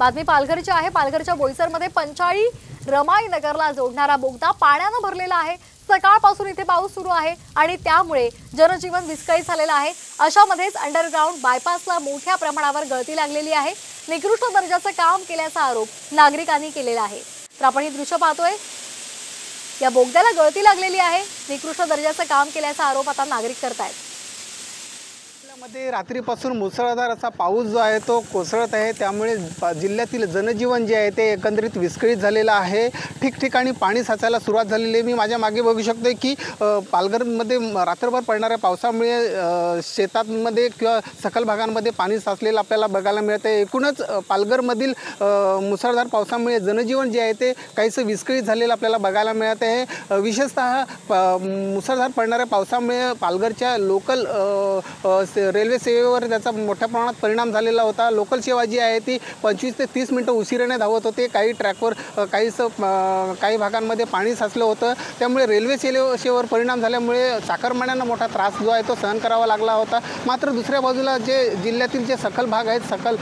बातमी पालघरची आहे। पालघरच्या बोईसरमध्ये पंचाळी रमाई नगरला जोडणारा बोगदा पाण्याने भरलेला आहे। सकाळपासून इथे पाऊस सुरू आहे आणि त्यामुळे जनजीवन विस्कळीत झालेलं आहे। अशामध्येच अंडरग्राउंड बायपासला मोठ्या प्रमाणावर गळती लागलेली आहे। निकृष्ट दर्जाचं काम केल्याचा आरोप नागरिकांनी केलेला आहे। तर आपण ही दृश्य पाहतोय, या बोगद्याला गळती लागलेली आहे। निकृष्ट दर्जाचं काम केल्याचा आरोप आता नागरिक करतायत। मध्ये रात्रीपासून मुसळधार असा पाऊस जो आहे तो कोसळत आहे, त्यामुळे जिल्ह्यातील जनजीवन जे आहे ते एकंदरीत विस्कळीत झालेलं आहे। ठिकठिकाणी पाणी साचायला सुरुवात झालेली आहे। मी माझ्या मागे बघू शकतो की पालघरमध्ये रात्रभर पडणाऱ्या पावसामुळे शेतांमध्ये किंवा सखल भागांमध्ये पाणी साचलेलं आपल्याला बघायला मिळत आहे। एकूणच पालघरमधील मुसळधार पावसामुळे जनजीवन जे आहे ते काहीसं विस्कळीत झालेलं आपल्याला बघायला मिळत आहे। विशेषतः मुसळधार पडणाऱ्या पावसामुळे पालघरच्या लोकल रेल्वे सेवेवर त्याचा मोठ्या प्रमाणात परिणाम झालेला होता। लोकल सेवा जी आहे ती 25 ते 30 मिनिटं उशिराने धावत होते। काही ट्रॅकवर काही भागांमध्ये पाणी साचलं होतं, त्यामुळे रेल्वे सेवेवर परिणाम झाल्यामुळे चाकरमान्यांना मोठा त्रास जो आहे तो सहन करावा लागला होता। मात्र दुसऱ्या बाजूला जे जिल्ह्यातील जे सखल भाग आहेत, सखल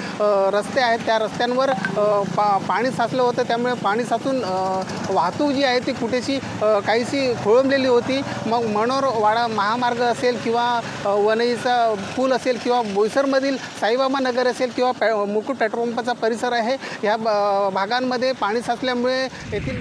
रस्ते आहेत, त्या रस्त्यांवर पाणी साचलं होतं, त्यामुळे पाणी साचून वाहतूक जी आहे ती कुठेशी काहीशी खोळंबलेली होती। मग मनोरवाडा महामार्ग असेल किंवा वनईचा पूल असेल किंवा बोईसरमधील साईबाबा नगर असेल किंवा मुकुट पेट्रोल पंपाचा परिसर आहे, या भागांमध्ये पाणी साचल्यामुळे येथील